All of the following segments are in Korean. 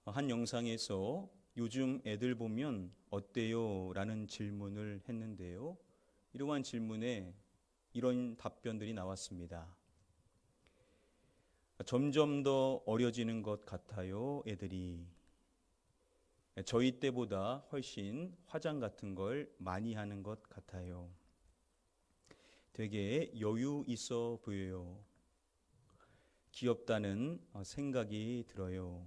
한 영상에서 요즘 애들 보면 어때요? 라는 질문을 했는데요. 이러한 질문에 이런 답변들이 나왔습니다. 점점 더 어려지는 것 같아요, 애들이. 저희 때보다 훨씬 화장 같은 걸 많이 하는 것 같아요. 되게 여유 있어 보여요. 귀엽다는 생각이 들어요.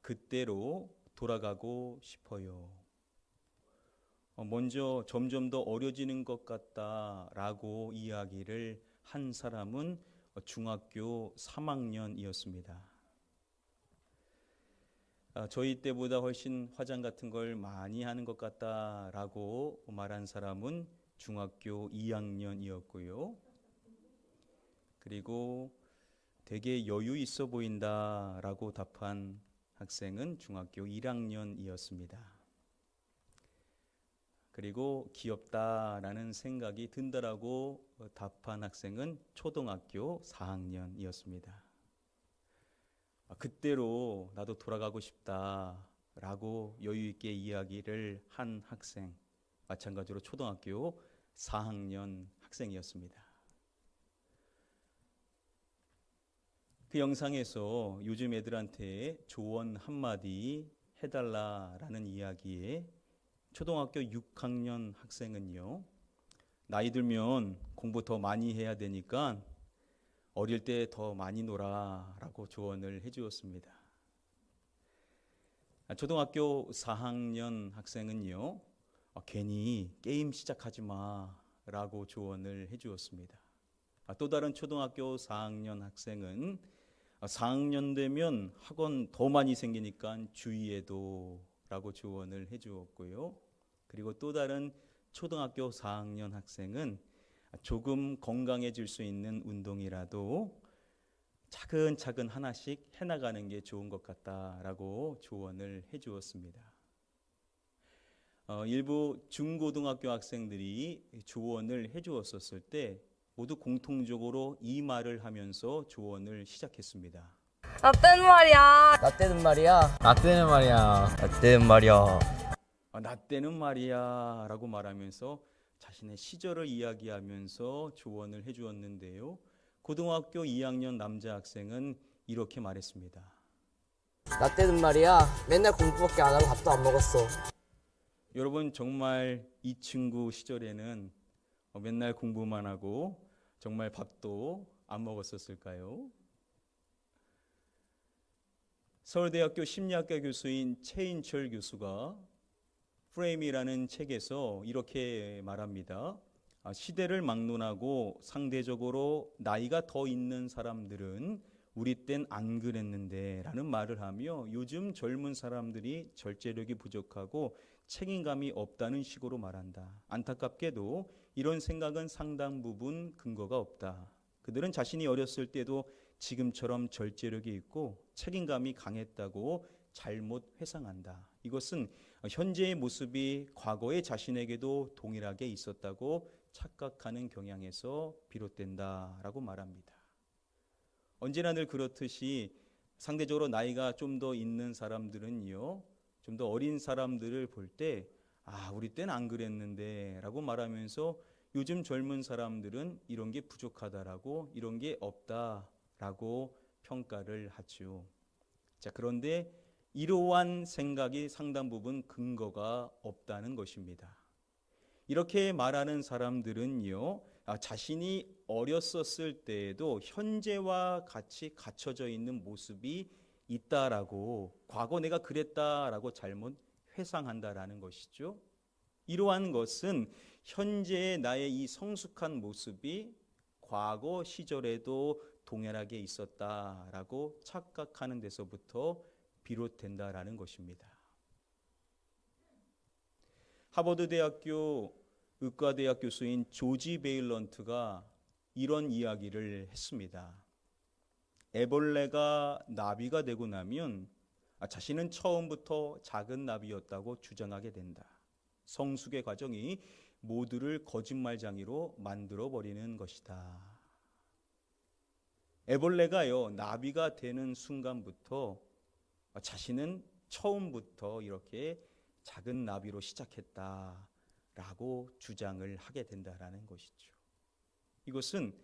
그때로 돌아가고 싶어요. 먼저 점점 더 어려지는 것 같다라고 이야기를 한 사람은 중학교 3학년이었습니다. 저희 때보다 훨씬 화장 같은 걸 많이 하는 것 같다라고 말한 사람은 중학교 2학년이었고요. 그리고 되게 여유 있어 보인다라고 답한 학생은 중학교 1학년이었습니다. 그리고 귀엽다라는 생각이 든다라고 답한 학생은 초등학교 4학년이었습니다. 그때로 나도 돌아가고 싶다라고 여유 있게 이야기를 한 학생, 마찬가지로 초등학교 4학년 학생이었습니다. 그 영상에서 요즘 애들한테 조언 한마디 해달라라는 이야기에 초등학교 6학년 학생은요, 나이 들면 공부 더 많이 해야 되니까 어릴 때 더 많이 놀아라고 조언을 해주었습니다. 초등학교 4학년 학생은요, 괜히 게임 시작하지 마라고 조언을 해주었습니다. 또 다른 초등학교 4학년 학생은 4학년 되면 학원 더 많이 생기니까 주의해도 라고 조언을 해주었고요. 그리고 또 다른 초등학교 4학년 학생은 조금 건강해질 수 있는 운동이라도 차근차근 하나씩 해나가는 게 좋은 것 같다라고 조언을 해주었습니다. 일부 중고등학교 학생들이 조언을 해주었을 때 모두 공통적으로 이 말을 하면서 조언을 시작했습니다. 나 때는 말이야. 나 때는 말이야. 나 때는 말이야. 나 때는 말이야. 나 때는 말이야 라고 말하면서 자신의 시절을 이야기하면서 조언을 해주었는데요. 고등학교 2학년 남자 학생은 이렇게 말했습니다. 나 때는 말이야. 맨날 공부밖에 안 하고 밥도 안 먹었어. 여러분, 정말 이 친구 시절에는 맨날 공부만 하고 정말 밥도 안 먹었었을까요? 서울대학교 심리학과 교수인 최인철 교수가 프레임이라는 책에서 이렇게 말합니다. 시대를 막론하고 상대적으로 나이가 더 있는 사람들은 우리 땐 안 그랬는데 라는 말을 하며 요즘 젊은 사람들이 절제력이 부족하고 책임감이 없다는 식으로 말한다. 안타깝게도 이런 생각은 상당 부분 근거가 없다. 그들은 자신이 어렸을 때도 지금처럼 절제력이 있고 책임감이 강했다고 잘못 회상한다. 이것은 현재의 모습이 과거의 자신에게도 동일하게 있었다고 착각하는 경향에서 비롯된다라고 말합니다. 언제나 늘 그렇듯이 상대적으로 나이가 좀 더 있는 사람들은요, 좀 더 어린 사람들을 볼 때 우리 때는 안 그랬는데 라고 말하면서 요즘 젊은 사람들은 이런 게 부족하다라고, 이런 게 없다라고 평가를 하죠. 자, 그런데 이러한 생각이 상당 부분 근거가 없다는 것입니다. 이렇게 말하는 사람들은요, 자신이 어렸었을 때에도 현재와 같이 갖춰져 있는 모습이 있다라고, 과거 내가 그랬다라고 잘못 회상한다라는 것이죠. 이러한 것은 현재의 나의 이 성숙한 모습이 과거 시절에도 동일하게 있었다라고 착각하는 데서부터 비롯된다라는 것입니다. 하버드 대학교 의과대학 교수인 조지 베일런트가 이런 이야기를 했습니다. 애벌레가 나비가 되고 나면 자신은 처음부터 작은 나비였다고 주장하게 된다. 성숙의 과정이 모두를 거짓말쟁이로 만들어버리는 것이다. 애벌레가요, 나비가 되는 순간부터 자신은 처음부터 이렇게 작은 나비로 시작했다라고 주장을 하게 된다라는 것이죠. 이것은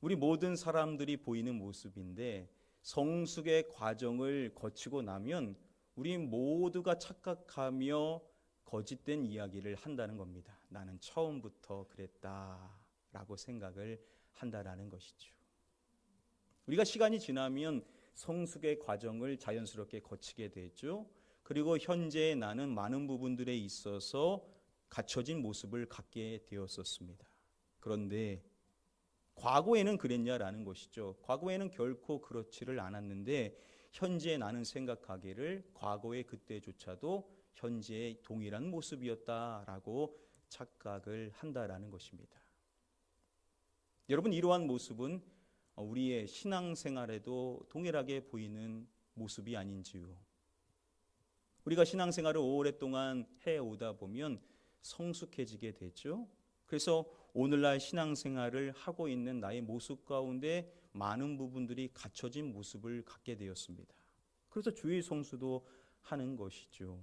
우리 모든 사람들이 보이는 모습인데 성숙의 과정을 거치고 나면 우리 모두가 착각하며 거짓된 이야기를 한다는 겁니다. 나는 처음부터 그랬다라고 생각을 한다라는 것이죠. 우리가 시간이 지나면 성숙의 과정을 자연스럽게 거치게 되죠. 그리고 현재 나는 많은 부분들에 있어서 갖춰진 모습을 갖게 되었었습니다. 그런데 과거에는 그랬냐라는 것이죠. 과거에는 결코 그렇지를 않았는데 현재 나는 생각하기를 과거의 그때조차도 현재의 동일한 모습이었다라고 착각을 한다라는 것입니다. 여러분, 이러한 모습은 우리의 신앙생활에도 동일하게 보이는 모습이 아닌지요. 우리가 신앙생활을 오랫동안 해오다 보면 성숙해지게 되죠. 그래서 오늘날 신앙생활을 하고 있는 나의 모습 가운데 많은 부분들이 갖춰진 모습을 갖게 되었습니다. 그래서 주일 성수도 하는 것이죠.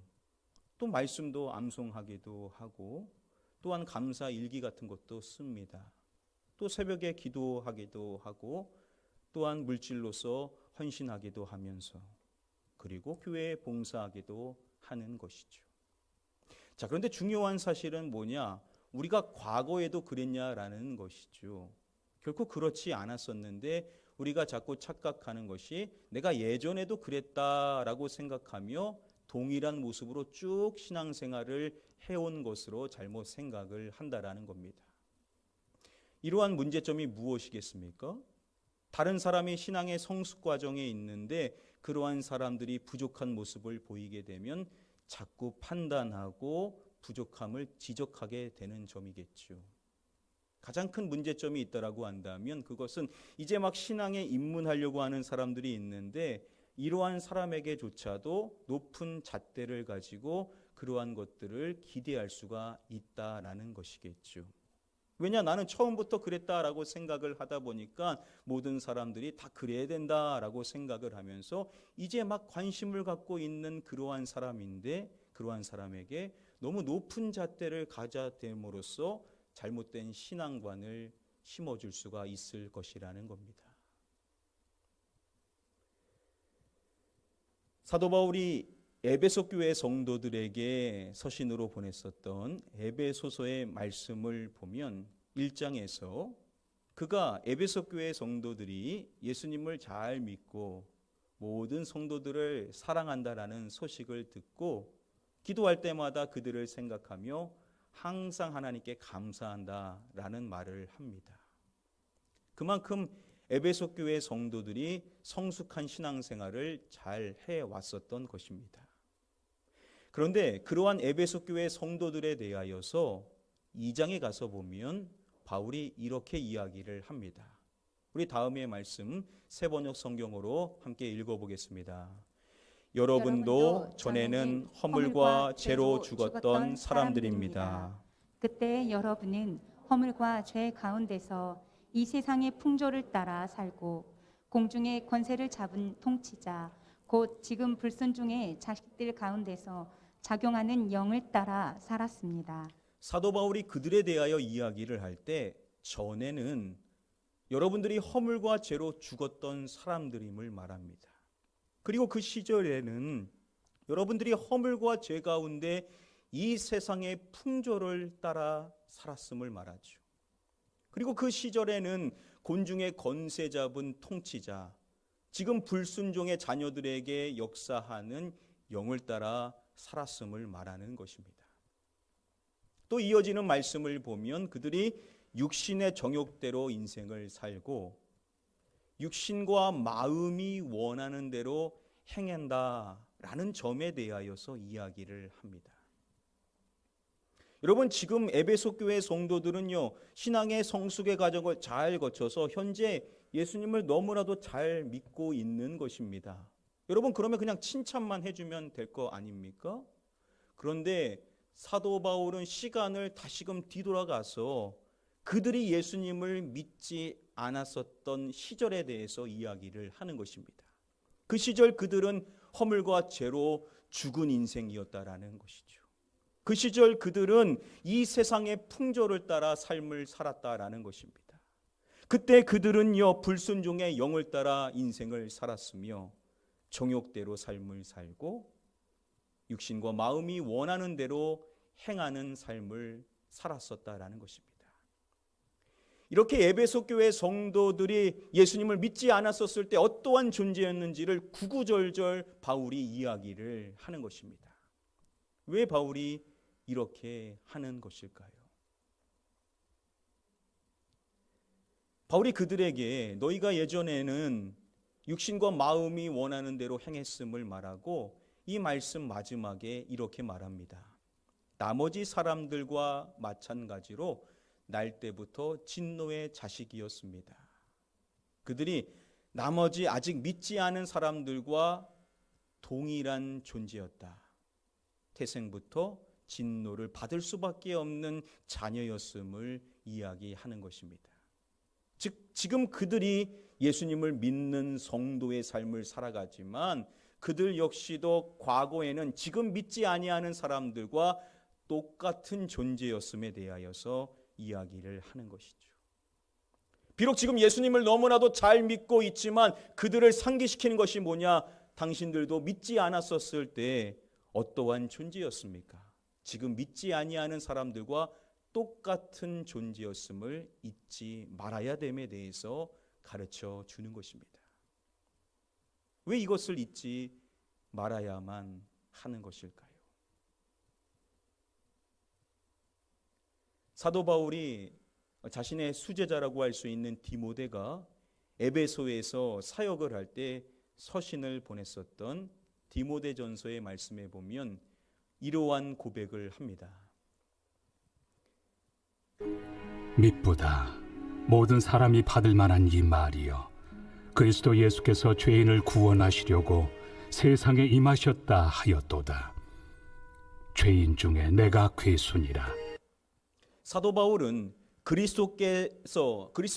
또 말씀도 암송하기도 하고 또한 감사 일기 같은 것도 씁니다. 또 새벽에 기도하기도 하고 또한 물질로서 헌신하기도 하면서 그리고 교회에 봉사하기도 하는 것이죠. 자, 그런데 중요한 사실은 뭐냐? 우리가 과거에도 그랬냐라는 것이죠. 결코 그렇지 않았었는데 우리가 자꾸 착각하는 것이 내가 예전에도 그랬다라고 생각하며 동일한 모습으로 쭉 신앙생활을 해온 것으로 잘못 생각을 한다라는 겁니다. 이러한 문제점이 무엇이겠습니까? 다른 사람이 신앙의 성숙 과정에 있는데 그러한 사람들이 부족한 모습을 보이게 되면 자꾸 판단하고 부족함을 지적하게 되는 점이겠죠. 가장 큰 문제점이 있다라고 한다면 그것은 이제 막 신앙에 입문하려고 하는 사람들이 있는데 이러한 사람에게조차도 높은 잣대를 가지고 그러한 것들을 기대할 수가 있다라는 것이겠죠. 왜냐, 나는 처음부터 그랬다라고 생각을 하다 보니까 모든 사람들이 다 그래야 된다라고 생각을 하면서 이제 막 관심을 갖고 있는 그러한 사람인데 그러한 사람에게 너무 높은 잣대를 가져됨으로써 잘못된 신앙관을 심어줄 수가 있을 것이라는 겁니다. 사도 바울이 에베소 교회 성도들에게 서신으로 보냈었던 에베소서의 말씀을 보면 1장에서 그가 에베소 교회 성도들이 예수님을 잘 믿고 모든 성도들을 사랑한다라는 소식을 듣고 기도할 때마다 그들을 생각하며 항상 하나님께 감사한다라는 말을 합니다. 그만큼 에베소 교회 성도들이 성숙한 신앙생활을 잘 해왔었던 것입니다. 그런데 그러한 에베소 교회 성도들에 대하여서 2장에 가서 보면 바울이 이렇게 이야기를 합니다. 우리 다음의 말씀 새 번역 성경으로 함께 읽어보겠습니다. 여러분도 전에는 허물과 죄로 죽었던 사람들입니다. 그때 여러분은 허물과 죄 가운데서 이 세상의 풍조를 따라 살고 공중의 권세를 잡은 통치자 곧 지금 불순종의 자식들 가운데서 작용하는 영을 따라 살았습니다. 사도 바울이 그들에 대하여 이야기를 할 때 전에는 여러분들이 허물과 죄로 죽었던 사람들임을 말합니다. 그리고 그 시절에는 여러분들이 허물과 죄 가운데 이 세상의 풍조를 따라 살았음을 말하죠. 그리고 그 시절에는 곤중의 권세 잡은 통치자, 지금 불순종의 자녀들에게 역사하는 영을 따라 살았음을 말하는 것입니다. 또 이어지는 말씀을 보면 그들이 육신의 정욕대로 인생을 살고 육신과 마음이 원하는 대로 행한다라는 점에 대하여서 이야기를 합니다. 여러분, 지금 에베소 교회 성도들은요, 신앙의 성숙의 과정을 잘 거쳐서 현재 예수님을 너무나도 잘 믿고 있는 것입니다. 여러분, 그러면 그냥 칭찬만 해주면 될 거 아닙니까? 그런데 사도 바울은 시간을 다시금 뒤돌아가서 그들이 예수님을 믿지 않았었던 시절에 대해서 이야기를 하는 것입니다. 그 시절 그들은 허물과 죄로 죽은 인생이었다라는 것이죠. 그 시절 그들은 이 세상의 풍조를 따라 삶을 살았다라는 것입니다. 그때 그들은요, 불순종의 영을 따라 인생을 살았으며 정욕대로 삶을 살고 육신과 마음이 원하는 대로 행하는 삶을 살았었다라는 것입니다. 이렇게 에베소 교회 성도들이 예수님을 믿지 않았었을 때 어떠한 존재였는지를 구구절절 바울이 이야기를 하는 것입니다. 왜 바울이 이렇게 하는 것일까요? 바울이 그들에게 너희가 예전에는 육신과 마음이 원하는 대로 행했음을 말하고 이 말씀 마지막에 이렇게 말합니다. 나머지 사람들과 마찬가지로 날 때부터 진노의 자식이었습니다. 그들이 나머지 아직 믿지 않은 사람들과 동일한 존재였다. 태생부터 진노를 받을 수밖에 없는 자녀였음을 이야기하는 것입니다. 즉 지금 그들이 예수님을 믿는 성도의 삶을 살아가지만 그들 역시도 과거에는 지금 믿지 아니하는 사람들과 똑같은 존재였음에 대하여서 이야기를 하는 것이죠. 비록 지금 예수님을 너무나도 잘 믿고 있지만 그들을 상기시키는 것이 뭐냐? 당신들도 믿지 않았었을 때 어떠한 존재였습니까? 지금 믿지 아니하는 사람들과 똑같은 존재였음을 잊지 말아야 됨에 대해서 가르쳐 주는 것입니다. 왜 이것을 잊지 말아야만 하는 것일까요? 사도 바울이 자신의 수제자라고 할 수 있는 디모데가 에베소에서 사역을 할 때 서신을 보냈었던 디모데전서의 말씀에 보면 이러한 고백을 합니다. 미쁘다 모든 사람이 받을 만한 이 말이여 그리스도 예수께서 죄인을 구원하시려고 세상에 임하셨다 하였도다. 죄인 중에 내가 괴순이라. 사도 바울은 그리스도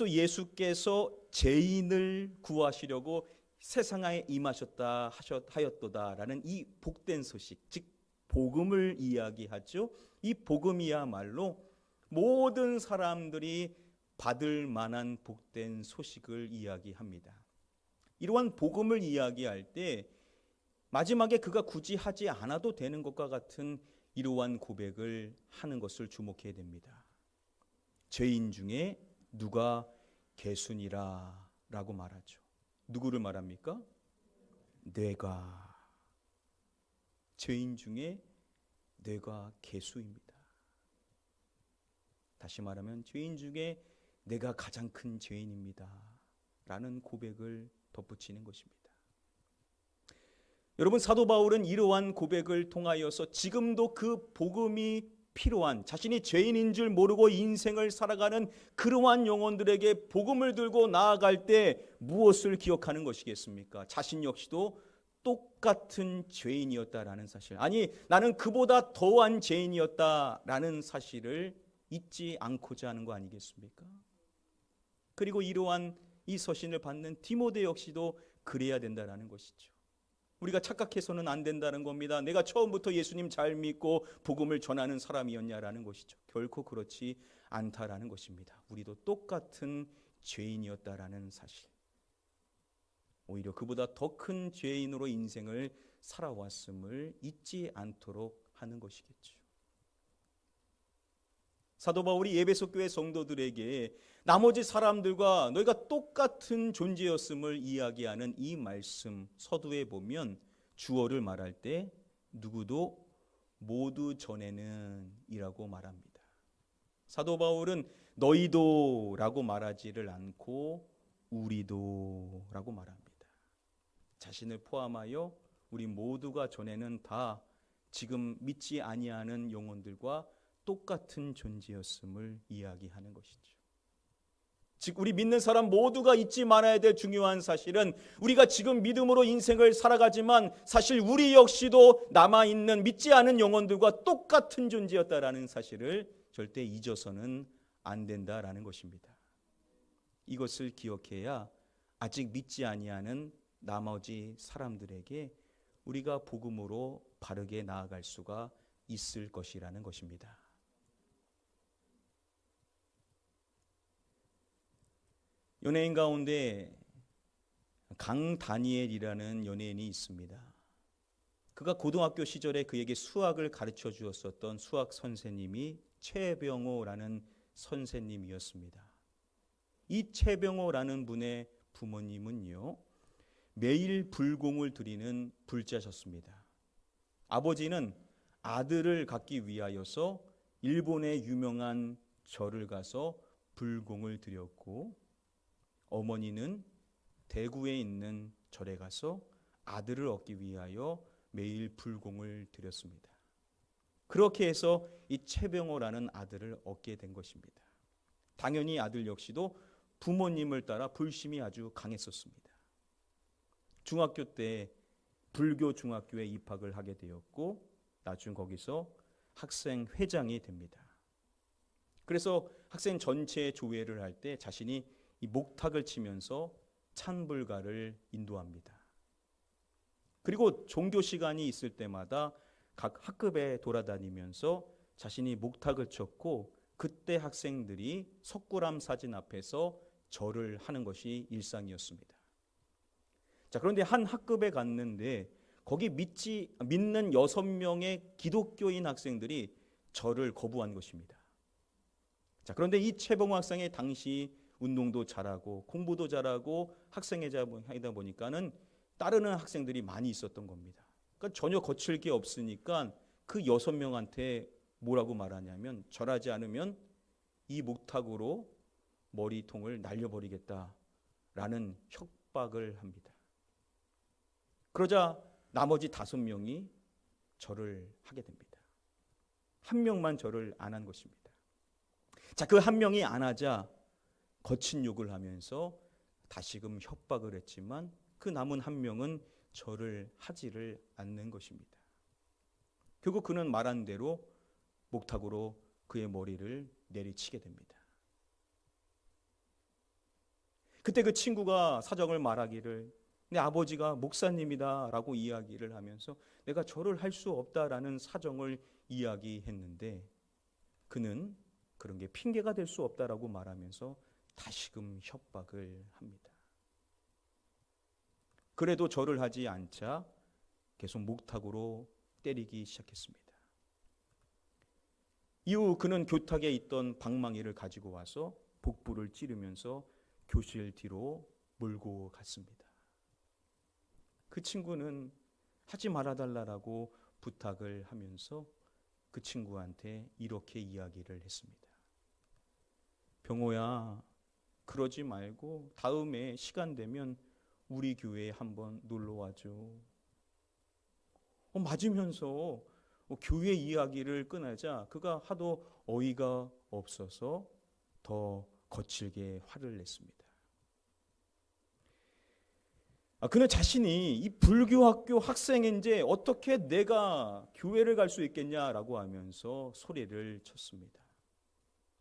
예수께서 죄인을 구하시려고 세상에 임하셨다 하였도다라는 이 복된 소식, 즉 복음을 이야기하죠. 이 복음이야말로 모든 사람들이 받을 만한 복된 소식을 이야기합니다. 이러한 복음을 이야기할 때 마지막에 그가 굳이 하지 않아도 되는 것과 같은 이러한 고백을 하는 것을 주목해야 됩니다. 죄인 중에 누가 괴순이라 라고 말하죠. 누구를 말합니까? 내가. 죄인 중에 내가 괴수입니다. 다시 말하면 죄인 중에 내가 가장 큰 죄인입니다 라는 고백을 덧붙이는 것입니다. 여러분, 사도 바울은 이러한 고백을 통하여서 지금도 그 복음이 필요한, 자신이 죄인인 줄 모르고 인생을 살아가는 그러한 영혼들에게 복음을 들고 나아갈 때 무엇을 기억하는 것이겠습니까? 자신 역시도 똑같은 죄인이었다라는 사실, 아니 나는 그보다 더한 죄인이었다라는 사실을 잊지 않고자 하는 거 아니겠습니까? 그리고 이러한 이 서신을 받는 디모데 역시도 그래야 된다라는 것이죠. 우리가 착각해서는 안 된다는 겁니다. 내가 처음부터 예수님 잘 믿고 복음을 전하는 사람이었냐라는 것이죠. 결코 그렇지 않다라는 것입니다. 우리도 똑같은 죄인이었다라는 사실, 오히려 그보다 더 큰 죄인으로 인생을 살아왔음을 잊지 않도록 하는 것이겠죠. 사도 바울이 에베소 교회 성도들에게 나머지 사람들과 너희가 똑같은 존재였음을 이야기하는 이 말씀 서두에 보면 주어를 말할 때 누구도 모두 전에는 이라고 말합니다. 사도 바울은 너희도 라고 말하지를 않고 우리도 라고 말합니다. 자신을 포함하여 우리 모두가 전에는 다 지금 믿지 아니하는 영혼들과 똑같은 존재였음을 이야기하는 것이죠. 즉 우리 믿는 사람 모두가 잊지 말아야 될 중요한 사실은 우리가 지금 믿음으로 인생을 살아가지만 사실 우리 역시도 남아있는 믿지 않은 영혼들과 똑같은 존재였다라는 사실을 절대 잊어서는 안 된다라는 것입니다. 이것을 기억해야 아직 믿지 아니하는 나머지 사람들에게 우리가 복음으로 바르게 나아갈 수가 있을 것이라는 것입니다. 연예인 가운데 강다니엘이라는 연예인이 있습니다. 그가 고등학교 시절에 그에게 수학을 가르쳐 주었었던 수학 선생님이 최병호라는 선생님이었습니다. 이 최병호라는 분의 부모님은요, 매일 불공을 드리는 불자셨습니다. 아버지는 아들을 갖기 위하여서 일본의 유명한 절을 가서 불공을 드렸고, 어머니는 대구에 있는 절에 가서 아들을 얻기 위하여 매일 불공을 드렸습니다. 그렇게 해서 이 최병호라는 아들을 얻게 된 것입니다. 당연히 아들 역시도 부모님을 따라 불심이 아주 강했었습니다. 중학교 때 불교 중학교에 입학을 하게 되었고, 나중 거기서 학생 회장이 됩니다. 그래서 학생 전체 조회를 할 때 자신이 이 목탁을 치면서 찬불가를 인도합니다. 그리고 종교 시간이 있을 때마다 각 학급에 돌아다니면서 자신이 목탁을 쳤고, 그때 학생들이 석굴암 사진 앞에서 절을 하는 것이 일상이었습니다. 자, 그런데 한 학급에 갔는데 거기 믿는 6명의 기독교인 학생들이 절을 거부한 것입니다. 자, 그런데 이 최병호 학생이 당시 운동도 잘하고 공부도 잘하고 학생회장이다 보니까는 따르는 학생들이 많이 있었던 겁니다. 그러니까 전혀 거칠 게 없으니까 그 6명한테 뭐라고 말하냐면, 절하지 않으면 이 목탁으로 머리통을 날려버리겠다라는 협박을 합니다. 그러자 나머지 5명이 절을 하게 됩니다. 한 명만 절을 안 한 것입니다. 자, 그 한 명이 안 하자 거친 욕을 하면서 다시금 협박을 했지만 그 남은 한 명은 절을 하지를 않는 것입니다. 결국 그는 말한 대로 목탁으로 그의 머리를 내리치게 됩니다. 그때 그 친구가 사정을 말하기를, 내 아버지가 목사님이다 라고 이야기를 하면서 내가 절을 할 수 없다라는 사정을 이야기했는데, 그는 그런 게 핑계가 될 수 없다라고 말하면서 다시금 협박을 합니다. 그래도 절을 하지 않자 계속 목탁으로 때리기 시작했습니다. 이후 그는 교탁에 있던 방망이를 가지고 와서 복부를 찌르면서 교실 뒤로 몰고 갔습니다. 그 친구는 하지 말아달라고 부탁을 하면서 그 친구한테 이렇게 이야기를 했습니다. 병호야, 그러지 말고 다음에 시간 되면 우리 교회에 한번 놀러 와줘. 맞으면서 교회 이야기를 꺼내자 그가 하도 어이가 없어서 더 거칠게 화를 냈습니다. 그는 자신이 이 불교학교 학생인데 어떻게 내가 교회를 갈 수 있겠냐라고 하면서 소리를 쳤습니다.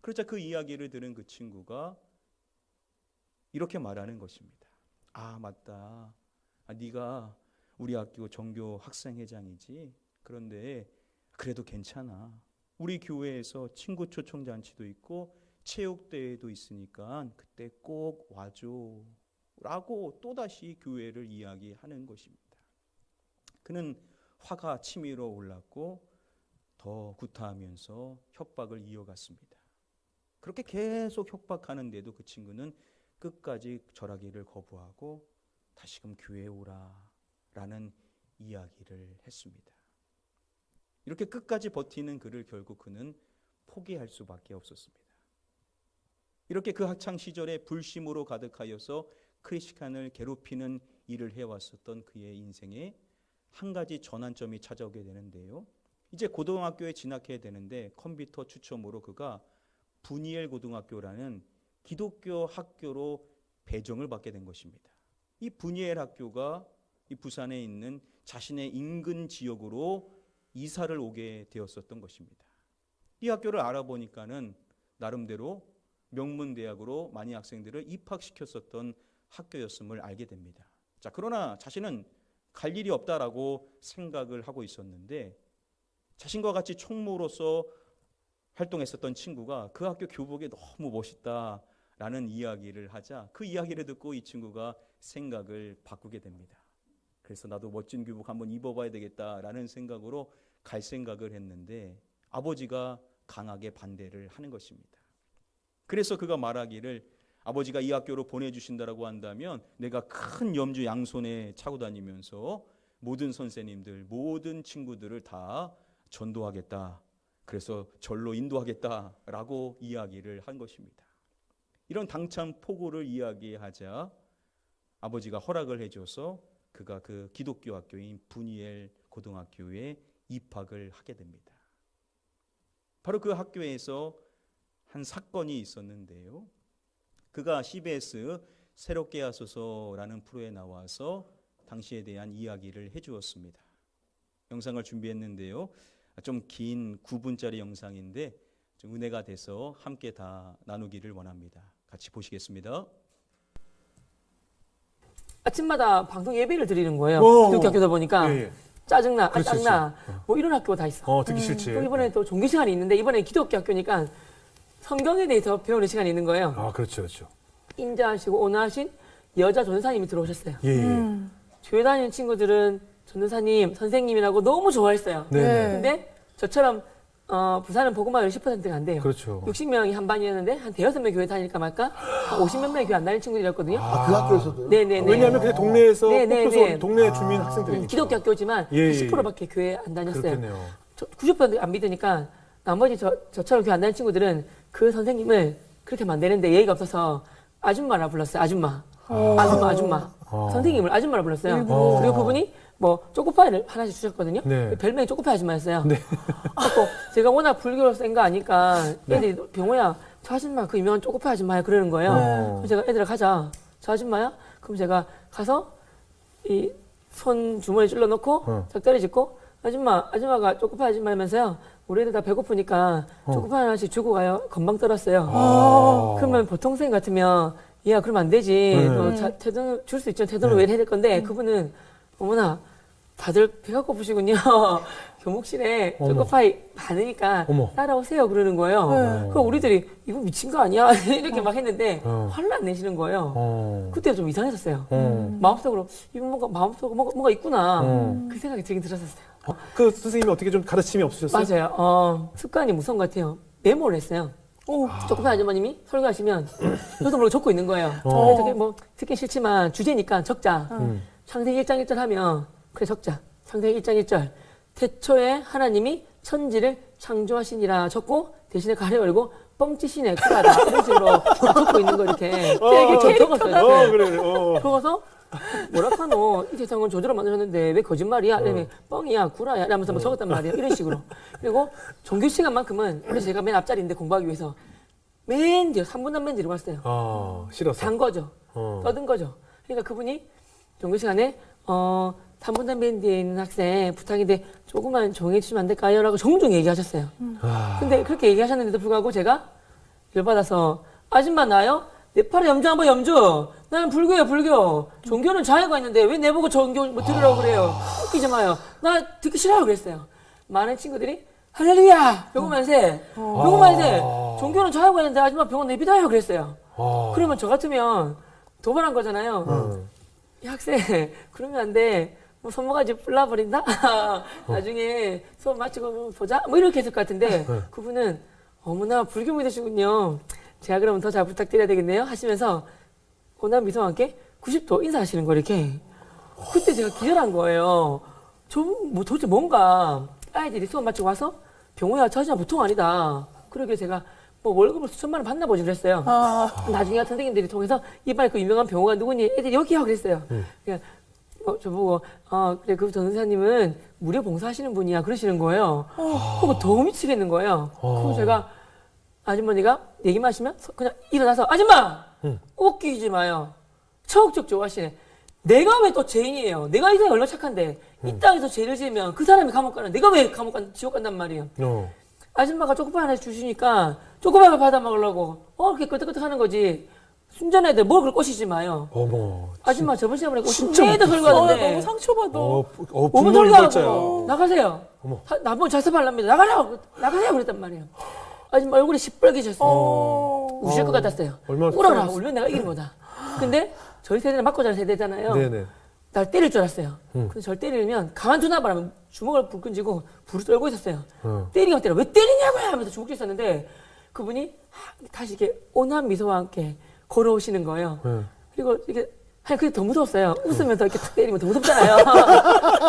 그러자 그 이야기를 들은 그 친구가 이렇게 말하는 것입니다. 아, 맞다. 네가 우리 학교 정교 학생회장이지. 그런데 그래도 괜찮아. 우리 교회에서 친구 초청 잔치도 있고 체육대회도 있으니까 그때 꼭 와줘. 라고 또다시 교회를 이야기하는 것입니다. 그는 화가 치밀어 올랐고 더 구타하면서 협박을 이어갔습니다. 그렇게 계속 협박하는데도 그 친구는 끝까지 절하기를 거부하고 다시금 교회에 오라 라는 이야기를 했습니다. 이렇게 끝까지 버티는 그를 결국 그는 포기할 수밖에 없었습니다. 이렇게 그 학창 시절에 불심으로 가득하여서 크리스찬을 괴롭히는 일을 해왔었던 그의 인생에 한 가지 전환점이 찾아오게 되는데요. 이제 고등학교에 진학해야 되는데 컴퓨터 추첨으로 그가 부니엘 고등학교라는 기독교 학교로 배정을 받게 된 것입니다. 이 부니엘 학교가 이 부산에 있는 자신의 인근 지역으로 이사를 오게 되었었던 것입니다. 이 학교를 알아보니까는 나름대로 명문대학으로 많은 학생들을 입학시켰었던 학교였음을 알게 됩니다. 자, 그러나 자신은 갈 일이 없다라고 생각을 하고 있었는데 자신과 같이 총무로서 활동했었던 친구가 그 학교 교복이 너무 멋있다라는 이야기를 하자 그 이야기를 듣고 이 친구가 생각을 바꾸게 됩니다. 그래서 나도 멋진 교복 한번 입어봐야 되겠다라는 생각으로 갈 생각을 했는데 아버지가 강하게 반대를 하는 것입니다. 그래서 그가 말하기를 아버지가 이 학교로 보내주신다라고 한다면 내가 큰 염주 양손에 차고 다니면서 모든 선생님들, 모든 친구들을 다 전도하겠다. 그래서 절로 인도하겠다라고 이야기를 한 것입니다. 이런 당찬 포고를 이야기하자 아버지가 허락을 해줘서 그가 그 기독교 학교인 분이엘 고등학교에 입학을 하게 됩니다. 바로 그 학교에서 한 사건이 있었는데요. 그가 CBS 새롭게 하소서라는 프로에 나와서 당시에 대한 이야기를 해주었습니다. 영상을 준비했는데요. 좀 긴 9분짜리 영상인데 좀 은혜가 돼서 함께 다 나누기를 원합니다. 같이 보시겠습니다. 아침마다 방송 예배를 드리는 거예요. 오. 기독교 학교다 보니까 예, 예. 짜증나, 그렇지, 짱나 뭐 이런 학교가 다 있어. 듣기 싫지. 또 이번에 또 종교 시간이 있는데 이번에 기독교 학교니까 성경에 대해서 배우는 시간이 있는 거예요. 아, 그렇죠, 그렇죠. 인자하시고 온화하신 여자 전도사님이 들어오셨어요. 예, 예. 교회 다니는 친구들은 전도사님, 선생님이라고 너무 좋아했어요. 네. 근데 저처럼 부산은 복음화율 10%가 안 돼요. 그렇죠. 60명이 한 반이었는데 한 대여섯 명 교회 다닐까 말까 한 50몇 명이 교회 안 다니는 친구들이었거든요. 그 학교에서도요? 네네네. 왜냐하면 그냥 동네에서 네네네. 뽑혀서 동네 주민 학생들이니까. 기독교 학교지만 예, 예. 10%밖에 교회 안 다녔어요. 그렇겠네요. 90%안 믿으니까 나머지 저처럼 교회 안 다니는 친구들은 그 선생님을 그렇게 만드는데 예의가 없어서 아줌마라 불렀어요. 아줌마. 아줌마. 선생님을 아줌마라 불렀어요. 그리고 그분이 뭐 초코파이를 하나씩 주셨거든요. 네. 별명이 초코파이 아줌마였어요. 그래서 제가 워낙 불교로 센 거 아니까 애들이 병호야 저 아줌마 그 유명한 초코파이 아줌마야 그러는 거예요. 그래서 제가 애들아 가자. 저 아줌마야? 그럼 제가 가서 이 손 주머니에 찔러놓고 짝다리 짚고 아줌마가 초코파이 아줌마면서요. 우리 애들 다 배고프니까 초코파이 하나씩 주고 가요. 건방 떨었어요. 그러면 보통 생 같으면 야 그러면 안 되지. 태돈 줄 수 있죠. 태돈을 왜 해야 될 건데 그분은 어머나 다들 배가 고프시군요. 교목실에 초코파이 많으니까 따라오세요 그러는 거예요. 그럼 우리들이 이거 미친 거 아니야? 이렇게 막 했는데 화를 안 내시는 거예요. 그때 좀 이상했었어요. 마음속으로 이거 뭔가 있구나. 그 생각이 들긴 들었었어요. 그 선생님이 어떻게 좀 가르침이 없으셨어요? 맞아요. 습관이 무서운 것 같아요. 메모를 했어요. 초코파이 아주머님이 설교하시면 저도 모르게 적고 있는 거예요. 그래서 뭐 듣기 싫지만 주제니까 적자. 창세기 1장 1절 하면 그래 적자. 창세기 1장 1절 태초에 하나님이 천지를 창조하시니라 적고 대신에 가래 얼고 뻥치시네 쿨하다 이런 식으로 적고 있는 거 이렇게 적었어요. 그래. 적어서 뭐라카노 이 세상은 저주로 만들었는데 왜 거짓말이야? 이러면 뻥이야 구라야 이러면서 뭐 적었단 말이에요. 이런 식으로. 그리고 종교 시간만큼은 원래 제가 맨 앞자리인데 공부하기 위해서 맨 뒤로 3분 맨 뒤로 갔어요. 싫었어. 단 거죠. 떠든 거죠. 그러니까 그분이 종교 시간에 3분단 맨 뒤에 있는 학생 부탁인데 조금만 조용히 해주시면 안 될까요? 라고 종종 얘기하셨어요. 근데 그렇게 얘기하셨는데도 불구하고 제가 열받아서 아줌마 나요? 내 팔에 염주 한번 염주. 나는 불교예요 불교. 종교는 자유가 있는데 왜 내보고 종교 뭐 들으라고 그래요. 웃기지 마요. 나 듣기 싫어요 그랬어요. 많은 친구들이 할렐루야 병원만세 병원만세 종교는 자유가 있는데 아줌마 병원 내비둬요 그랬어요. 그러면 저 같으면 도발한 거잖아요. 이 학생 그러면 안 돼. 뭐 손모가지 불나버린다? 나중에 수업 마치고 보자? 뭐 이렇게 했을 것 같은데 그분은 어머나 불교 믿으시군요. 제가 그러면 더 잘 부탁드려야 되겠네요 하시면서 오나 미소와 함께 90도 인사하시는 거 이렇게. 그때 제가 기절한 거예요. 뭐 도대체 뭔가 아이들이 수업 마치고 와서 병호야 저 아줌마 보통 아니다. 그러게 제가 뭐 월급을 수천만 원 받나 보지 그랬어요. 나중에 선생님들이 통해서 이번에 그 유명한 병호가 누구니? 애들이 여기야 그랬어요. 그러니까 저보고 그래 그 전도사님은 무료 봉사하시는 분이야 그러시는 거예요. 그거 더 미치겠는 거예요. 그리고 제가 아주머니가 얘기만 하시면 그냥 일어나서 아줌마 웃기지 마요. 척척 좋아하시네. 내가 왜 또 죄인이에요. 내가 이 세상에 얼마나 착한데 이 땅에서 죄를 지으면 그 사람이 감옥 가는 내가 왜 지옥 간단 말이에요. 아줌마가 초코파이 하나 주시니까 초코파이를 받아 먹으려고 이렇게 끄떡끄떡 하는 거지. 순전해야 돼. 뭘 그걸 꼬시지 마요. 어머. 아줌마 저번 시간에 매도 설거하는데 너무 상처받아. 너무 분노를 설거하고 결자요. 나가세요. 어머. 나보고 잘 써발랍니다. 나가세요 그랬단 말이에요. 아줌마 얼굴이 시뻘개졌어요. 우실 것 같았어요. 얼마나 울어라. 속상했어. 울면 내가 이기는 거다. 근데 저희 세대는 맞고 자란 세대잖아요. 네네. 날 때릴 줄 알았어요. 근데 저를 때리면 강한 전화바라면 주먹을 불 끈지고 불을 떨고 있었어요. 때리면 때려. 왜 때리냐고요? 하면서 주먹질 있었는데 그분이 다시 이렇게 온화한 미소와 함께 걸어오시는 거예요. 그리고 이게 그게 더 무서웠어요. 웃으면서 이렇게 탁 때리면 더 무섭잖아요.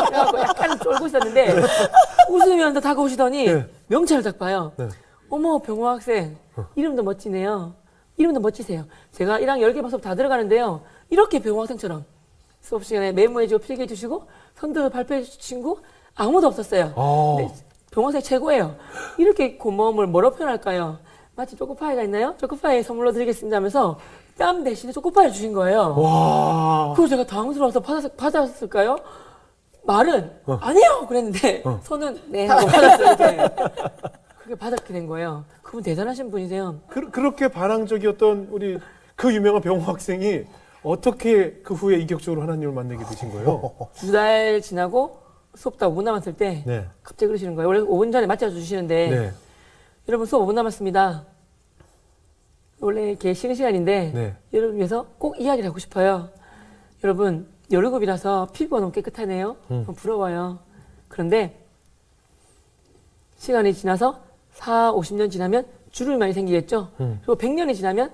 그래갖고 약간 쫄고 있었는데 웃으면서 다가오시더니 명찰을 딱 봐요. 어머 병호 학생 이름도 멋지네요. 이름도 멋지세요. 제가 1학년 10개 수업 다 들어가는데요. 이렇게 병호 학생처럼 수업 시간에 메모해주고 필기해주시고 선도 발표해주신 친구 아무도 없었어요. 근데 병호 학생 최고예요. 이렇게 고마움을 뭐로 표현할까요? 마치 초코파이가 있나요? 초코파이 선물로 드리겠습니다 하면서 땀 대신에 초코파이를 주신 거예요. 와. 그걸 제가 당황스러워서 받았을까요? 말은 아니요 그랬는데 손은 네 하고 받았어요. 이렇게. 그렇게 받았게 된 거예요. 그분 대단하신 분이세요. 그렇게 반항적이었던 우리 그 유명한 병호 학생이 어떻게 그 후에 인격적으로 하나님을 만나게 되신 거예요? 2달 지나고 수업 다 5분 남았을 때 네. 갑자기 그러시는 거예요. 원래 5분 전에 맞춰주시는데 네. 여러분 수업 5분 남았습니다. 원래 이렇게 쉬는 시간인데 네. 여러분 위해서 꼭 이야기를 하고 싶어요. 여러분 여름급이라서 피부가 너무 깨끗하네요. 너무 부러워요. 그런데 시간이 지나서 4, 50년 지나면 주름이 많이 생기겠죠. 그리고 100년이 지나면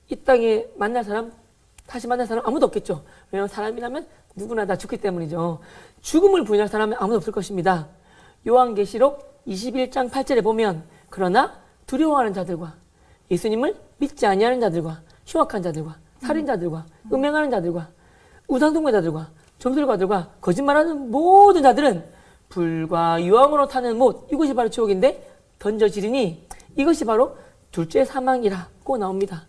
이 땅에 만날 사람 다시 만날 사람 아무도 없겠죠. 왜냐하면 사람이라면 누구나 다 죽기 때문이죠. 죽음을 부인할 사람은 아무도 없을 것입니다. 요한계시록 21장 8절에 보면 그러나 두려워하는 자들과 예수님을 믿지 아니하는 자들과 흉악한 자들과 살인자들과 음행하는 자들과 우상숭배자들과 점술가들과 거짓말하는 모든 자들은 불과 유황으로 타는 못 이것이 바로 지옥인데 던져지리니 이것이 바로 둘째 사망이라고 나옵니다.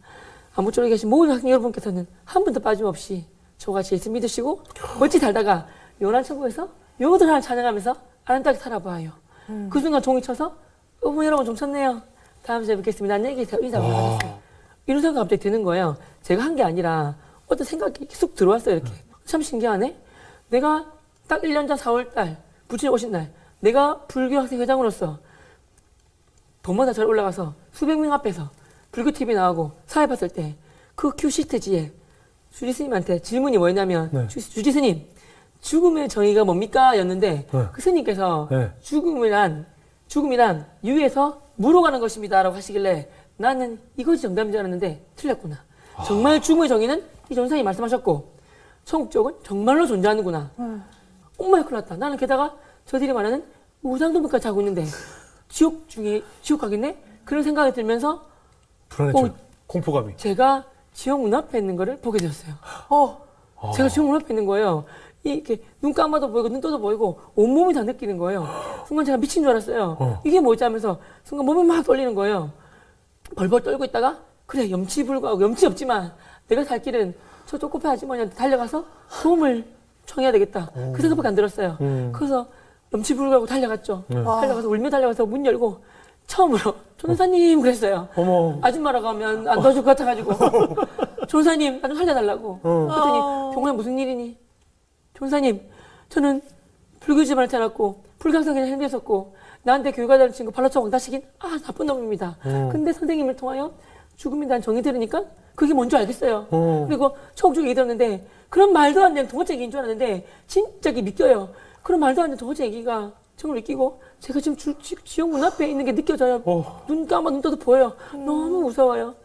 아무쪼록 계신 모든 학생 여러분께서는 한 번도 빠짐없이 저같이 예수 믿으시고 멋지 살다가 영원한 천국에서 영원한 하나님 찬양하면서 아름답게 살아봐요. 그 순간 종이 쳐서 어머 여러분 종 쳤네요. 다음 주에 뵙겠습니다. 안녕히 계세요. 인사를 하셨어요. 이런 생각 갑자기 드는 거예요. 제가 한 게 아니라 어떤 생각이 쑥 들어왔어요. 이렇게. 참 신기하네. 내가 딱 1년 전 4월달 부친이 오신 날 내가 불교 학생 회장으로서 도마다 절 올라가서 수백 명 앞에서 불교 TV 나오고 사회 봤을 때 그 큐시트지에 주지 스님한테 질문이 뭐였냐면 네. 주지 스님 죽음의 정의가 뭡니까? 였는데 그 스님께서 네. 죽음이란 유에서 무로 가는 것입니다 라고 하시길래 나는 이것이 정답인 줄 알았는데 틀렸구나. 정말 죽음의 정의는 이 전사님이 말씀하셨고 천국 쪽은 정말로 존재하는구나. 엄마야 큰일 났다. 나는 게다가 저들이 말하는 우상도물까지 하고 있는데 지옥 가겠네? 그런 생각이 들면서 불안했죠. 공포감이. 제가 지옥 문 앞에 있는 거를 보게 되었어요. 제가 지옥 문 앞에 있는 거예요. 이렇게 눈 감아도 보이고 눈 떠도 보이고 온몸이 다 느끼는 거예요. 순간 제가 미친 줄 알았어요. 이게 뭐지 하면서 순간 몸이 막 떨리는 거예요. 벌벌 떨고 있다가 그래 염치 불구하고 염치 없지만 내가 살 길은 저 쪼꼬파 아주머니한테 달려가서 도움을 청해야 되겠다. 그 생각밖에 안 들었어요. 그래서 염치 불구하고 달려갔죠. 달려가서 울며 달려가서 문 열고 처음으로 전사님 그랬어요. 어머. 아줌마라고 하면 안 도와줄 것 같아가지고 전사님 나 좀 살려달라고. 그랬더니 병호야 무슨 일이니? 전사님 저는 불교 집안을 태어났고 불강성에 힘들었고 나한테 교회가 되는 친구 발로 쳐 왕따시킨 나쁜 놈입니다. 근데 선생님을 통하여 죽음에 대한 정의 들으니까 그게 뭔 줄 알겠어요. 그리고 천국 얘기 들었는데 그런 말도 안 되는 동화책 얘기인 줄 알았는데 진짜 믿겨요. 그런 말도 안 되는 동화책 얘기가 정말 믿기고 제가 지금 지옥 문 앞에 있는 게 느껴져요. 눈 감아 눈 떠도 보여요. 너무 무서워요.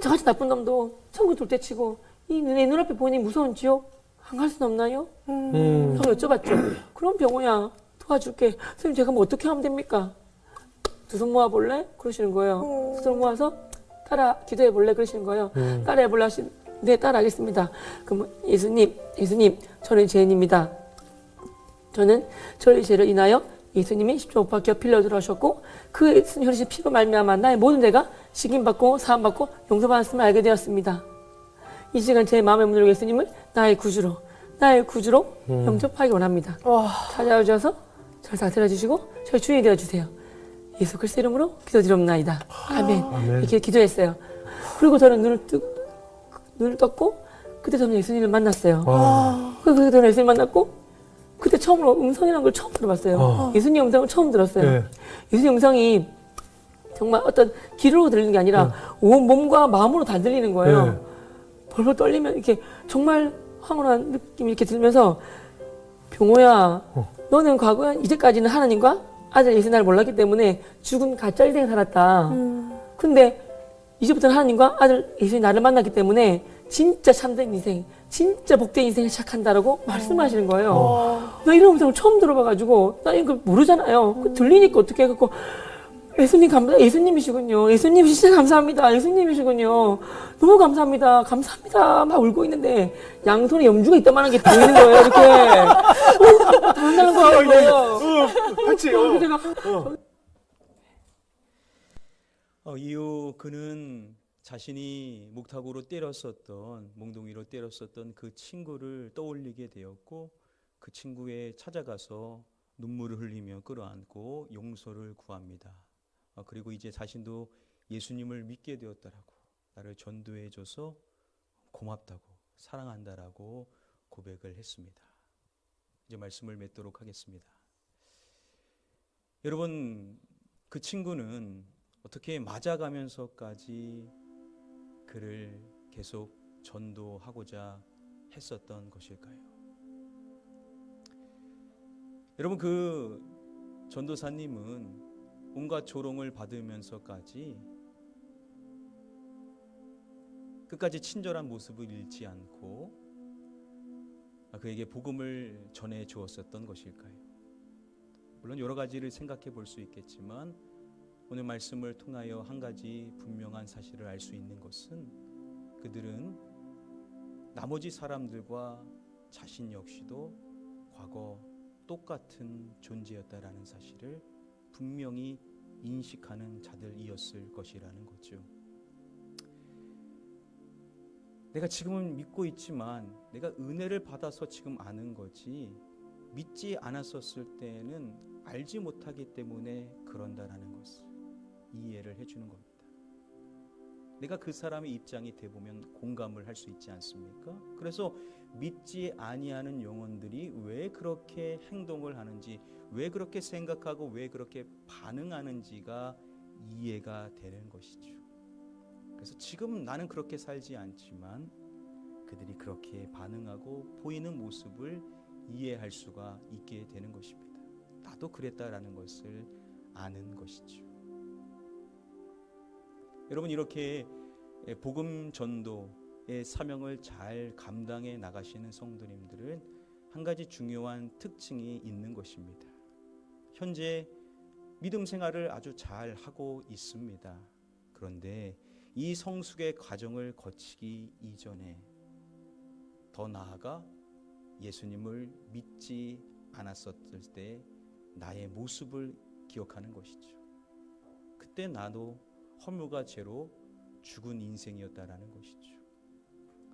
저같이 나쁜 놈도 천국 둘 때 치고 내 눈앞에 보니 무서운 지옥 안 갈 수는 없나요? 저를 여쭤봤죠. 그럼 병호야 도와줄게. 선생님 제가 뭐 어떻게 하면 됩니까? 두 손 모아볼래? 그러시는 거예요. 두 손 모아서 따라 기도해볼래? 그러시는 거예요. 따라해볼래? 네 따라하겠습니다. 그럼 예수님 저는 죄인입니다. 저는 저의 죄를 인하여 예수님이 십자가 못 박혀 빌려 들어오셨고 그 예수님 흘리신 피로 말미암아 나의 모든 죄가 시김받고 사함받고 용서받았음을 알게 되었습니다. 이 시간 제 마음의 문으로 예수님을 나의 구주로 영접하기 원합니다. 찾아오셔서 저를 다스려주시고 저의 주인이 되어주세요. 예수 그리스도 이름으로 기도드리옵나이다. 아멘. 이렇게 기도했어요. 그리고 저는 눈을 떴고 그때 저는 예수님을 만났어요. 그때 저는 예수님을 만났고 그때 처음으로 음성이라는 걸 처음 들어봤어요. 예수님 음성을 처음 들었어요. 네. 예수님 음성이 정말 어떤 귀로 들리는 게 아니라 온 몸과 마음으로 다 들리는 거예요. 네. 벌벌 떨리면 이렇게 정말 황홀한 느낌이 이렇게 들면서 병호야, 너는 과거에 이제까지는 하나님과 아들 예수 나를 몰랐기 때문에 죽은 가짜 인생을 살았다. 근데 이제부터는 하나님과 아들 예수 나를 만났기 때문에 진짜 참된 인생, 진짜 복된 인생을 시작한다라고 말씀하시는 거예요. 나 이런 음성을 처음 들어봐가지고 나 이거 모르잖아요. 들리니까 어떻게 해갖고 예수님이시군요. 예수님 진짜 감사합니다. 예수님이시군요. 너무 감사합니다. 감사합니다. 막 울고 있는데 양손에 염주가 있다만한 게 보이는 거예요. 이렇게. 다 한다는 거예요. 같이. 그래서 제가 이후 그는 자신이 목탁으로 때렸었던, 몽둥이로 때렸었던 그 친구를 떠올리게 되었고 그 친구에 찾아가서 눈물을 흘리며 끌어안고 용서를 구합니다. 그리고 이제 자신도 예수님을 믿게 되었다라고, 나를 전도해줘서 고맙다고, 사랑한다라고 고백을 했습니다. 이제 말씀을 맺도록 하겠습니다. 여러분, 그 친구는 어떻게 맞아가면서까지 그를 계속 전도하고자 했었던 것일까요? 여러분, 그 전도사님은 온갖 조롱을 받으면서까지 끝까지 친절한 모습을 잃지 않고 그에게 복음을 전해 주었었던 것일까요? 물론 여러 가지를 생각해 볼 수 있겠지만 오늘 말씀을 통하여 한 가지 분명한 사실을 알 수 있는 것은 그들은 나머지 사람들과 자신 역시도 과거 똑같은 존재였다라는 사실을 분명히 인식하는 자들이었을 것이라는 거죠. 내가 지금은 믿고 있지만 내가 은혜를 받아서 지금 아는 거지 믿지 않았었을 때는 알지 못하기 때문에 그런다라는 것을 이해를 해주는 겁니다. 내가 그 사람의 입장이 돼보면 공감을 할 수 있지 않습니까? 그래서 믿지 아니하는 영혼들이 왜 그렇게 행동을 하는지, 왜 그렇게 생각하고 왜 그렇게 반응하는지가 이해가 되는 것이죠. 그래서 지금 나는 그렇게 살지 않지만 그들이 그렇게 반응하고 보이는 모습을 이해할 수가 있게 되는 것입니다. 나도 그랬다라는 것을 아는 것이죠. 여러분, 이렇게 복음 전도의 사명을 잘 감당해 나가시는 성도님들은 한 가지 중요한 특징이 있는 것입니다. 현재 믿음 생활을 아주 잘 하고 있습니다. 그런데 이 성숙의 과정을 거치기 이전에 더 나아가 예수님을 믿지 않았었을 때 나의 모습을 기억하는 것이죠. 그때 나도 허물과 죄로 죽은 인생이었다라는 것이죠.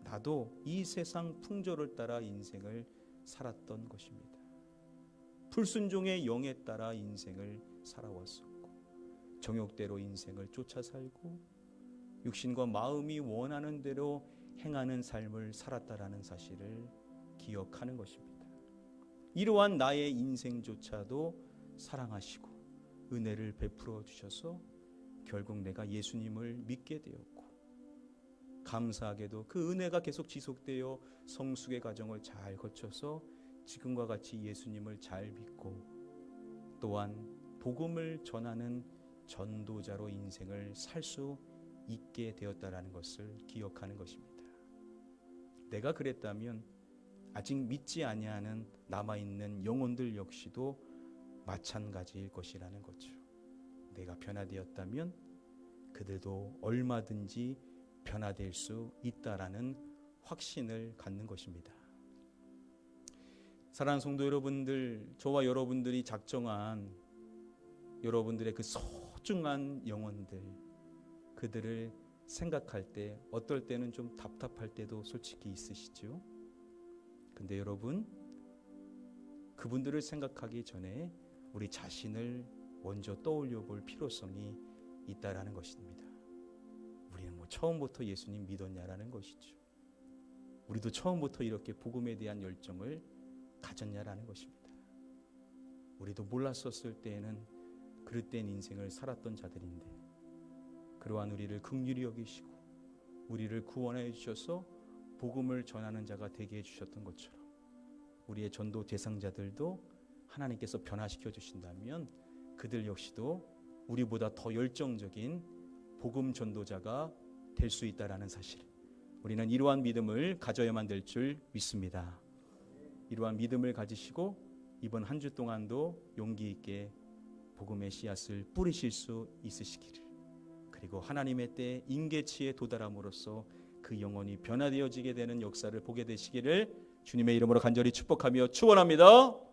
나도 이 세상 풍조를 따라 인생을 살았던 것입니다. 불순종의 영에 따라 인생을 살아왔었고 정욕대로 인생을 쫓아 살고 육신과 마음이 원하는 대로 행하는 삶을 살았다라는 사실을 기억하는 것입니다. 이러한 나의 인생조차도 사랑하시고 은혜를 베풀어 주셔서 결국 내가 예수님을 믿게 되었고 감사하게도 그 은혜가 계속 지속되어 성숙의 과정을 잘 거쳐서 지금과 같이 예수님을 잘 믿고 또한 복음을 전하는 전도자로 인생을 살 수 있게 되었다라는 것을 기억하는 것입니다. 내가 그랬다면 아직 믿지 아니하는 남아있는 영혼들 역시도 마찬가지일 것이라는 거죠. 내가 변화되었다면 그들도 얼마든지 변화될 수 있다라는 확신을 갖는 것입니다. 사랑하는 성도 여러분들, 저와 여러분들이 작정한 여러분들의 그 소중한 영혼들, 그들을 생각할 때 어떨 때는 좀 답답할 때도 솔직히 있으시죠? 근데 여러분, 그분들을 생각하기 전에 우리 자신을 먼저 떠올려 볼 필요성이 있다라는 것입니다. 우리는 뭐 처음부터 예수님 믿었냐라는 것이죠. 우리도 처음부터 이렇게 복음에 대한 열정을 가졌냐라는 것입니다. 우리도 몰랐었을 때에는 그릇된 인생을 살았던 자들인데 그러한 우리를 긍휼히 여기시고 우리를 구원해 주셔서 복음을 전하는 자가 되게 해주셨던 것처럼 우리의 전도 대상자들도 하나님께서 변화시켜 주신다면 그들 역시도 우리보다 더 열정적인 복음 전도자가 될 수 있다라는 사실, 우리는 이러한 믿음을 가져야만 될 줄 믿습니다. 이러한 믿음을 가지시고 이번 한 주 동안도 용기 있게 복음의 씨앗을 뿌리실 수 있으시기를, 그리고 하나님의 때 임계치에 도달함으로써 그 영혼이 변화되어지게 되는 역사를 보게 되시기를 주님의 이름으로 간절히 축복하며 축원합니다.